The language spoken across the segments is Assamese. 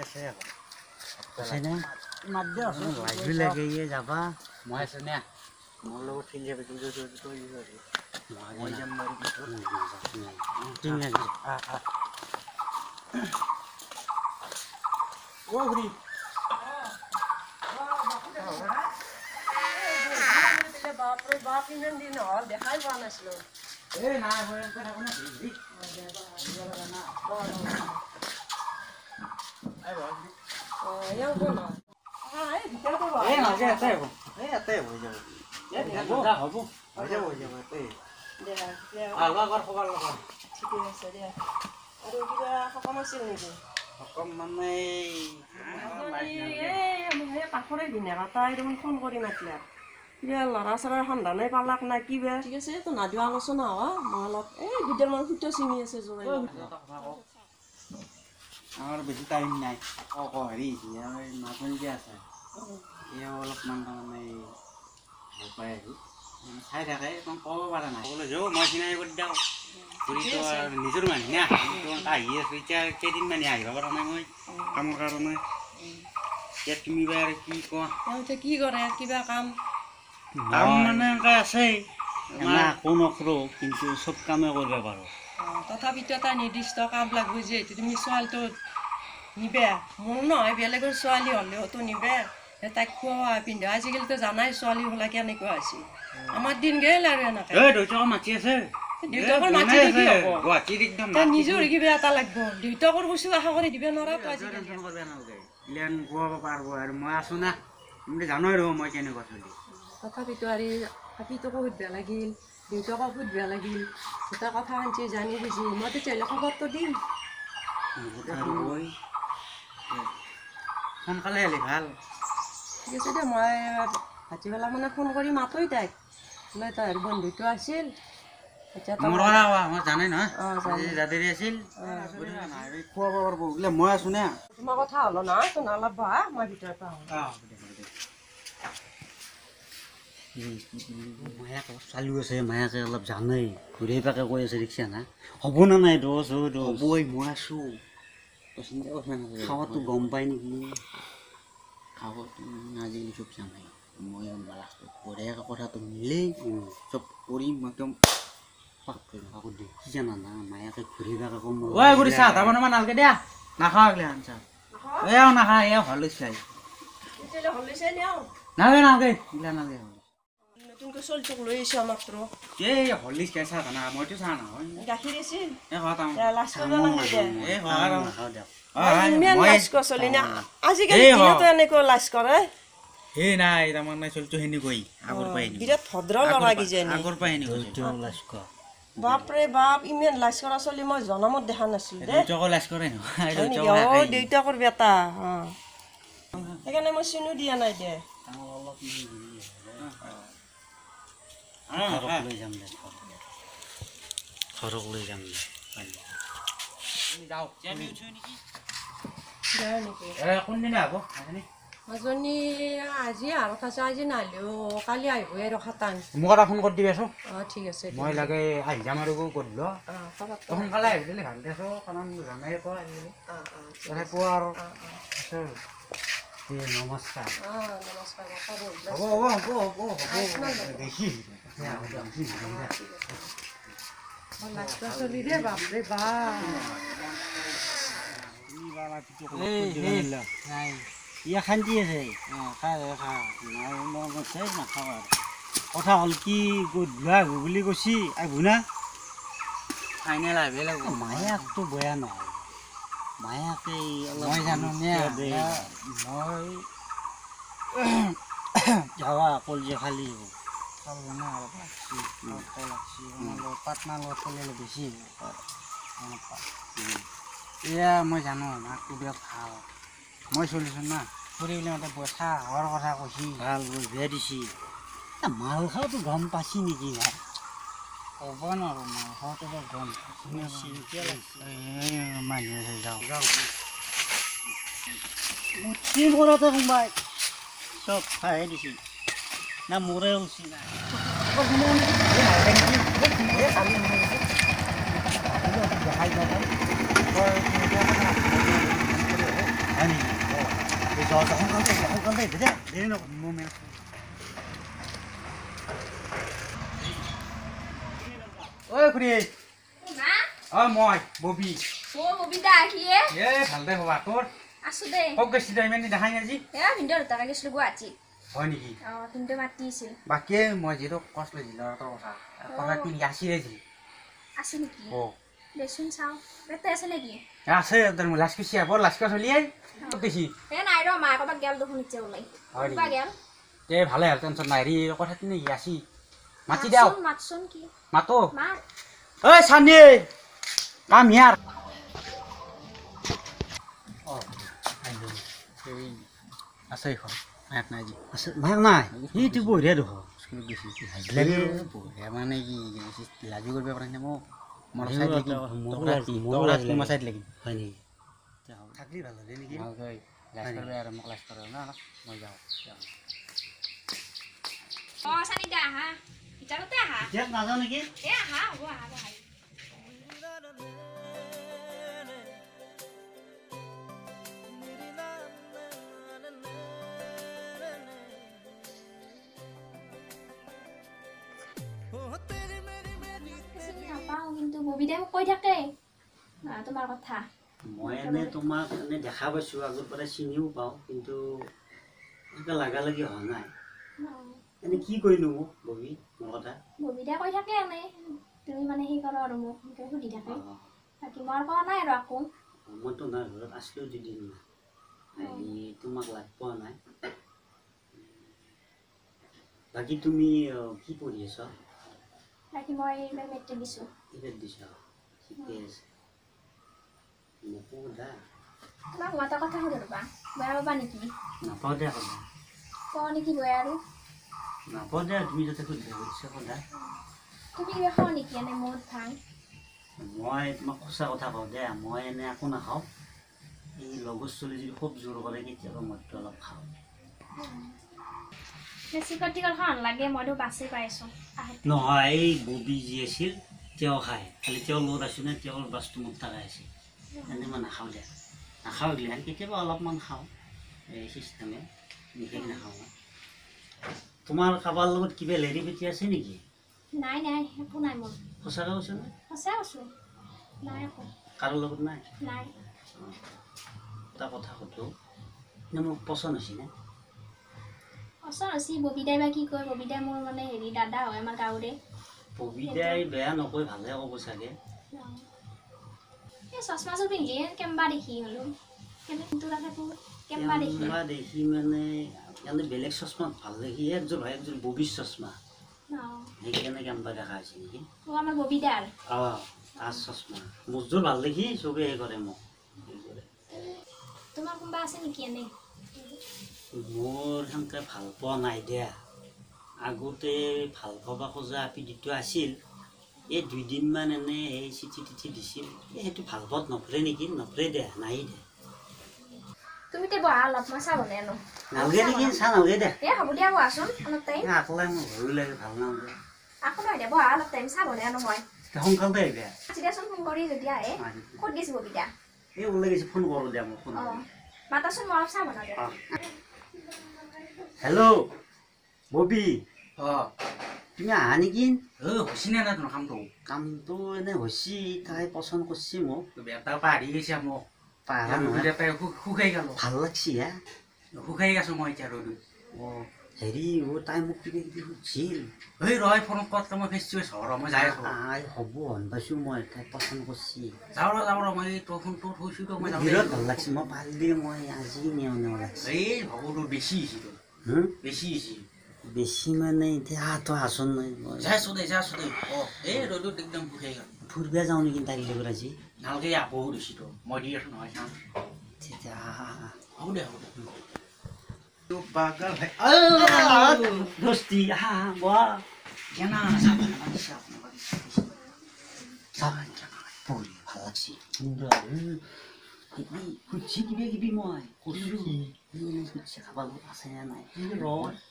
আছে না মাত দিয়া লাগি লাগে ইয়ে যাবা মই আছে না মোৰ লগত ঠিক যাবে তুই মই যাম মাৰি ঠিক আছে ও ঘুৰি বাপৰে বাপ ইমান দিন হল দেখাই পোৱা নাছিলো এ না হয় কথা কোনা দি আই বাবা ইয়াও কোন এই ভিতৰতে বহ এই না যে এতে হব এই এতে হৈ যাব হ'ব হৈ যাব এতে দে আলবা ঘৰ খবৰ লগা ঠিকে আছে দে আৰু কিবা সকাম আছিল নেকি সকাম মানে এই কাষৰে দিনে তাই দেখোন ফোন কৰি মাতিলা কিবা ল'ৰা ছোৱালীৰ সন্ধানে পালাক না কিবা ঠিক আছে তো নাদিও আলোচনা হোৱা মই অলপ এই দুডালমান সূৰ্য ছিঙি আছে জোৰাই আমাৰ বেছি টাইম নাই হেৰি নাটনি যে আছে এও অলপমান তাৰমানে ভাল পায় আৰু চাই থাকে ক'ব পৰা নাই ক'বলৈ যাওঁ মই চিনাই কৰি দিওঁ ঘূৰিটো নিজৰ মানুহ না আহি আছোঁ এতিয়া কেইদিনমানে আহিব পৰা নাই মই কামৰ কাৰণে এতিয়া তুমি বা আৰু কি কোৱা এতিয়া কি কৰে কিবা কাম কাম মানে এনেকৈ আছে একো নকৰোঁ কিন্তু চব কামেই কৰিব পাৰোঁ তথাপিতো এটা নিৰ্দিষ্ট কাম লাগব যিহেতু তুমি ছোৱালীটো নিবে মোৰ নহয় বেলেগৰ ছোৱালী হ'লেওতো নিবে তাইক খোৱা পিন্ধা আজিকালিতো জানাই ছোৱালী হ'লে কেনেকুৱা হৈছে আমাৰ দিন গেল আৰু এনেকৈ দেউতাকৰ মাতি আছে দেউতাকৰ মাতি কি হ'ব গুৱাহাটীত একদম নিজৰ কিবা এটা লাগব দেউতাকৰ বস্তু আশা কৰি দিব নোৱাৰাতো আজিকালি ইলেন খুৱাব পাৰিব আৰু মই আছোঁ না তুমি জানোই ৰ'ব মই কেনেকুৱা চলি তথাপিতো আৰু হাতীটোকো সুধিব লাগিল দেউতাকো সুধিব লাগিল দুটা কথা আনিছে জানি বুজি মই তেতিয়াহ'লে খবৰটো দিম সোনকালে আহিলে ভাল ঠিক আছে দে মই ভাটিবেলা মানে ফোন কৰি মাতোই তাইক বোলে তাইৰ বন্ধুটো আছিল মই জানে নহয় দাদেৰি আছিল খুৱাব পাৰিব বোলে মই আছোঁ না তোমাৰ কথা হ'ল না তোন অলপ বহা মই ভিতৰত মায়াকে চালু আছে মায়াকে অলপ জানেই ঘূৰি পাকে কৈ আছে ৰিক্সা না হ'ব না নাই দোষ হ'বই মই আছোঁ খাৱাটো গম পাই নেকি খাৱাটো আজিকালি চব জানাই মই লাষ্টত বঢ়িয়াকৈ কথাটো মিলেই চব কৰিম একদম কাকো দেখি জানা না মায়াকে ঘূৰি পাকে কম ঘূৰি চাহ তাৰ মানে নালগে দিয়া নাখাওঁ আগলে আন চাহ এও নাখাওঁ এও ভাল হৈছে নালাগে নালাগে এইগিলা নালাগে নতুনকৈ চলটোক লৈ আহিছোঁ মাত্ৰ এই হলিছ খাই চাহ খানা মইতো চাহ নহয় গাখীৰ আছিল লাজ কৰিব নালাগে আজিকালি দিনতো এনেকৈ লাজ কৰে সেই নাই তাৰমানে চলটো সেনেকৈ আগৰ পৰাই বিৰাট ভদ্ৰ ল'ৰা কিজানি আগৰ পৰাই লাজ কৰা বাপৰে বাপ ইমান লাজ কৰা চলি মই জনমত দেখা নাছিলো দেউতাকো লাজ কৰে নহয় দেউতাকৰ বেটা সেইকাৰণে মই চিনো দিয়া নাই দে লৈ যাম দে ঘৰক লৈ যাম দে কোনদিনা হ'ব মাজনী আজি আৰু খাইছে আজি নাহিলেও কালি আহিবই আৰু খাটাং মোক এটা ফোন কৰি দিবাচোন ঠিক আছে মই লাগে আহি যাম আৰু গধূলি সোনকালে আহি দিলে ভাল দেছো কাৰণ জানাই পোৱা আজিকালি পোৱা আৰু নমস্কাৰ হ'ব হ'ব হ'ব হ'ব দেখি চলি দে বাপৰে ইয়া শান্তি আছে নাখাব আৰু কথা হ'ল কি গধূলি আহিব বুলি কৈছি আহিব না ফাইনেল আহিব লাগিব মায়াকতো বেয়া নহয় মায়াকে মই জানো মই যাৱা কলজে খালি পাটনাৰ লগত চলিলে বেছি এয়া মই জানো মাকটো বিৰাট ভাল মই চলিছোঁ না ফুৰিবলৈ মতে বচা হোৱাৰ কথা কৈছি ভাল বিয়া দিছি মাল খাওঁতো গম পাইছি নেকি ক'ব নোৱাৰোঁ মাল খাওঁতো গম পাইছি মানুহে যাওঁ মুঠিৰ ঘৰতে সোমাই চব খাই দিছি না মোৰে উচি নাই 아니, 저 홍건대, 그래? 내리는 거 몸에. ঐ খুৰী মই ববি ববিতা আহিয়ে ভালদে হবা তোৰ আছো দে কওক গৈছিলি ইমান দেখাই আজি ভিনদেউ দুটা গৈছিলো গুৱাহাটীত হয় নেকি ভিনদেউ মাতিছিল বাকী মই যিটো কষ্ট লৈছিলো তোৰ কথা কি আছিলে আছে নেকি দেচোন চাওঁ বেতে আছে নেকি আছে তোৰ লাচকুচিয়া বৰ লাচকা চলিয়াই দেখি নাই ৰ মা ক'ৰবাত গেল দেখোন ইচ্ছে ওলাই কিবা গেল ভালে হ'ল টেনশ্যন নাই ৰি কথাটো নেকি আছি মাতি দিওঁ মাতচোন কি মাতো মাত ঐ চানি কাম হিয়াৰ আছে এখন মায়াক নাই যি আছে মায়াক নাই সেইটো বঢ়িয়া দেখোন বঢ়িয়া মানে কি লাজু কৰিব পাৰে নে মোক মোৰ চাইড লাগি হয় নেকি থাকলি ভাল হ'লে নেকি লাজ কৰিব আৰু মোক লাজ কৰিব না মই যাওঁ চানিদা আহা ভিতৰতে আহা এতিয়া নাযাওঁ নেকি আহা হ'ব আহা কিন্তু ববিতাই মোক কৈ থাকে তোমাৰ কথা মই এনে তোমাক এনে দেখা পাইছোঁ আগৰ পৰাই চিনিও পাওঁ কিন্তু এনেকুৱা লাগালাগি হোৱা নাই এনে কি কৰিলো মোক ববি মোৰ কথা ববিতাই কৈ থাকে এনে তুমি মানে সেই কৰ আৰু মোক সুধি থাকে বাকী মই কোৱা নাই আৰু আকৌ মই তোমাৰ ঘৰত আছিলোঁ দুদিন আহি তোমাক লাগ পোৱা নাই বাকী তুমি কি পঢ়ি আছা বাকী মই এইবাৰ মেট্ৰিক দিছোঁ এইবাৰ দিছা ঠিকে আছে মোকো সোধা তোমাক মই এটা কথা সুধো ৰ'বা বেয়া পাবা নেকি নাপাওঁ দে সোধা কওঁ নেকি বেয়া আৰু নাপাওঁ দে তুমি যাতে সুধিব ইচ্ছা সোধা তুমি কিবা খাওঁ নেকি এনে মদ ভাং মই তোমাক সঁচা কথা কওঁ দে মই এনে একো নাখাওঁ এই লগৰ চলি যদি খুব জোৰ কৰে কেতিয়াবা মদটো অলপ খাওঁ বেছি কটিকল খাওঁ নালাগে মইতো বাছি পাইছোঁ নহয় এই ববি যি আছিল তেওঁ খায় খালি তেওঁ লগত আছোঁ নে তেওঁৰ বাছটো মোক থাকাই আছিল এনে মই নাখাওঁ দে নাখাওঁ দিলে কেতিয়াবা অলপমান খাওঁ এই চিষ্টেমে বিশেষ নাখাওঁ তোমাৰ কাৰোবাৰ লগত কিবা লেৰি পেটি আছে নেকি নাই নাই একো নাই মোৰ সঁচাকৈ কৈছে নে সঁচাই আছোঁ নাই একো কাৰো লগত নাই নাই এটা কথা সুধোঁ নে মোক পচন্দ হৈছে নে সঁচা হৈছে ববিতাই বা কি কয় ববিতাই মোৰ মানে হেৰি দাদা হয় আমাৰ গাঁৱৰে ববিতাই বেয়া নকৈ ভালে ক'ব চাগে এই চশমাযোৰ পিন্ধি কেম্বা দেখি হ'লোঁ কেম্বা দেখি দেখি মানে এনে বেলেগ চশমাত ভাল দেখি একযোৰ হয় একযোৰ ববিৰ চশমা সেইকাৰণে কেম্বা দেখা হৈছে নেকি আমাৰ ববিতাৰ তাৰ চশমা মোৰযোৰ ভাল দেখি চবেই সেই কৰে মোক তোমাৰ কোনোবা আছে নেকি এনেই মোৰ সেনেকৈ ভাল পোৱা নাই দিয়া আগতে ভাল পাব খোজা পিঠিটো আছিল এই দুদিনমান এনে এই চিঠি টিঠি দিছিল সেইটো ভাল পোৱাত নপৰে নেকি নপৰে দে নাই দে তুমি তে বহা অলপ মই চাব নে আনো নালগে নেকি চা নালগে দে হ'ব দিয়া বহাচোন অলপ টাইম আকলাই মোৰ ভয়ো লাগে ভাল নালাগে আকৌ নহয় দে বহা অলপ টাইম চাব নে আনো মই সোনকালতে আহিবি দিয়াচোন ফোন কৰি যদি আহে ক'ত গৈছে ববিতা এই ওলাই গৈছে ফোন কৰোঁ দিয়া মোক ফোন মাতাচোন মই অলপ চাব নাগে হেল্ল' ববি তুমি আহা নেকি হৈছে নে নাই তোৰ কামটো এনে হৈছে তাই পচন্দ কৰিছে মোক এটা পাহৰি গৈছে মোক পাহৰা নহয় তাই শুকাই গ'লো ভাল লাগছি হা শুকাই গৈছো মই এতিয়া ৰ'দত হেৰি তাই মোক কিবা কিবি সুধিছিল এই ৰয় ফোনত ক'ত মই ফেষ্টিভেল চহৰ মই যাই আছো হ'ব হন পাইছোঁ মই তাই পচন্দ কৰিছি যাওঁ ৰ মই তোৰ ফোনটো থৈছোঁ মই বিৰাট ভাল লাগছে মই পাৰিলে মই আজি নেও লাগছে এই ভাবোঁ বেছি হৈছে তোৰ বেছি হৈছে বেছি মানে এতিয়া তই আচোন নাই মই যাইছোঁ দে এই ৰ'দত একদম শুকাই গ'ল ফুৰিব যাওঁ নেকি তাইৰ লগত আজি নালগে বহুত হৈছে তোৰ মই দি আছোঁ নহয় চাওঁ তেতিয়া হ'ব দে দোস্তি আহা বোৱা কেনা পঢ়ি ভাল লাগছে সুন্দৰ সুধছি কিবা কিবি মই সুধছি খাব লগত আছে নে নাই ৰ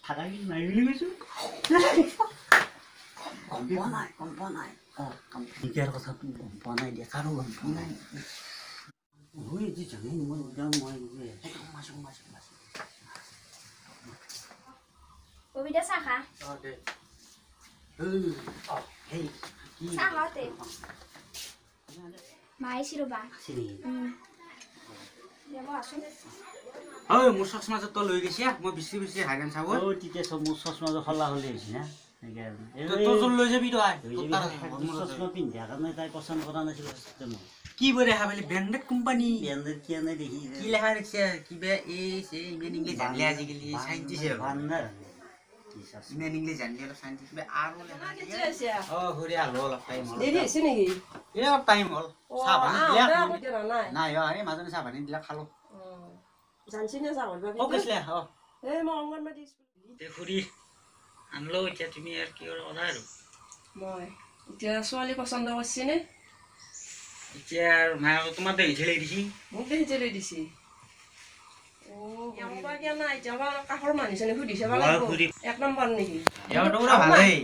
থাকা কিন্তু নাই বুলি কৈছোঁ গম পোৱা নাই কথাটো গম পোৱা নাই দিয়া কাৰো গম পোৱা নাই 왜 이제 장애인 뭐 이런 뭐 이제 마셔. কবিতা চাহ খা দে 헤이 চাহ খাওঁতে মা আহিছি ৰ'বা 시리 যাব আছোন ঐ মোৰ চশমাযোৰ তই লৈ গৈছে মই বিচি হাইৰাণ চাব ও তিতে সব মোৰ চশমাটো খলা হলি হৈছে না তোৰ লৈ যাবি তই চশমা পিন্ধা কাৰণে তাই পচন্দ কৰা নাছিল কি বৰে দেখা পালি ব্ৰেণ্ডেড কোম্পানী বেন্দৰ কি আনে দেখি কি লেখা দেখিছে কিবা ইমান ইংলিছ জানিলে আজিকালি চাইণ্টিষ্ট বান্দাৰ ইমান ইংলিছ জানিলে অলপ চাইণ্টিষ্ট কিবা আৰু লেখা কেতিয়া আছে ঘূৰি আলো অলপ টাইম হ'ল দেৰি হৈছে নেকি এই অলপ টাইম হ'ল চাহ পানী দিলা নাই নাই এই মাজতে চাহ পানী দিলা খালো জানছি নে চাহ কৰিব কৈছিলে এই মই অংগনবাদী ঘূৰি আনলো এতিয়া তুমি আৰু কি কৰা আৰু মই এতিয়া ছোৱালী পচন্দ কৰিছি নে এতিয়া আৰু মায়ে তোমাৰ দেৰি ঠেলি দিছি মোক দেখি চেলি দিছি কাষৰ মানুহজনে সুধি চাব লাগিব 1 নম্বৰ নেকি ভালেই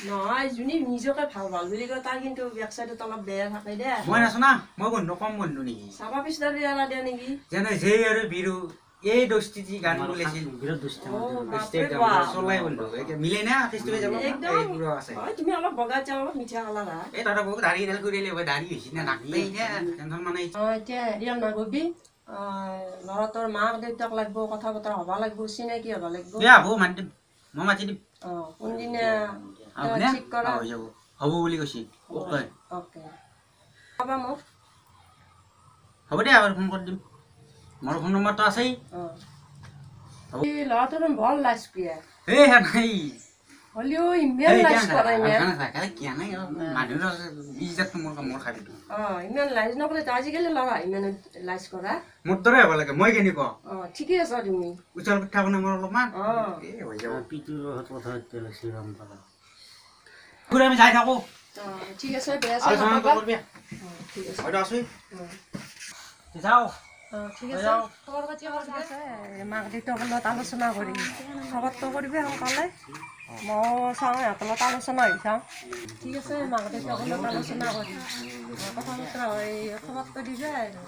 নহয় যোনে নিজকে ভাল বুলি কয় তাৰ কিন্তু বেক চাইডত অলপ বেয়া থাকে দে মই নাছো না মই বন্ধু কম বন্ধু নেকি চাবা পিছতাৰ এৰা দিয়া নেকি যেনে জেই আৰু বিৰু এই দস্তিজি গান বলেছিল বিৰাট দুষ্ট চলাই বন্ধু মিলে না ফেষ্টিভেল যাব এইবোৰ আছে তুমি অলপ বগা চাওঁ অলপ মিঠা কালাৰ এই তহঁতে বহুত দাড়ি এডাল কৰি লৈ দাড়ি হৈছে না নাকতেই নে টেনশ্যন মানে এতিয়া হেৰি নাগবি ল'ৰাটোৰ মাক দেউতাক লাগিব কথা বতৰা হ'ব লাগিব চিনাকি হ'ব লাগিব বেয়া হ'ব মাতি দিম মই মাতি দিম কোনদিনা ঠিক কৰা হৈ যাব হ'ব বুলি কৈছে অ'কে অ'কে পাবা মোক হ'ব দে আৰু ফোন কৰি দিম মোৰ ফোন নম্বৰটো আছেই ল'ৰাটোৰ বৰ লাজ প্ৰিয়া এই নাই হ'লেও ইমান লাজ কৰে ইমান লাজ নকৰে আজিকালি ল'ৰা ইমান লাজ কৰা মোৰ দৰে হ'ব লাগে মই কেনেকুৱা ঠিকে আছা তুমি উচাল পিঠা বনাই মোৰ অলপমান পিতুৰ কথা লাগিছিল আমি যাই থাকো ঠিক আছে বেয়া ঠিক আছে যাওঁ ঠিক আছে খবৰ পাতি আছে মাক দেউতাকৰ লগত আলোচনা কৰি খবৰটো কৰিবি সোনকালে মই চাওঁ সিহঁতৰ লগত আলোচনা হৈ চাওঁ ঠিক আছে মাক দেউতাকৰ লগত আলোচনা কৰি কথা বতৰা হৈ খবৰটো দিবি আৰু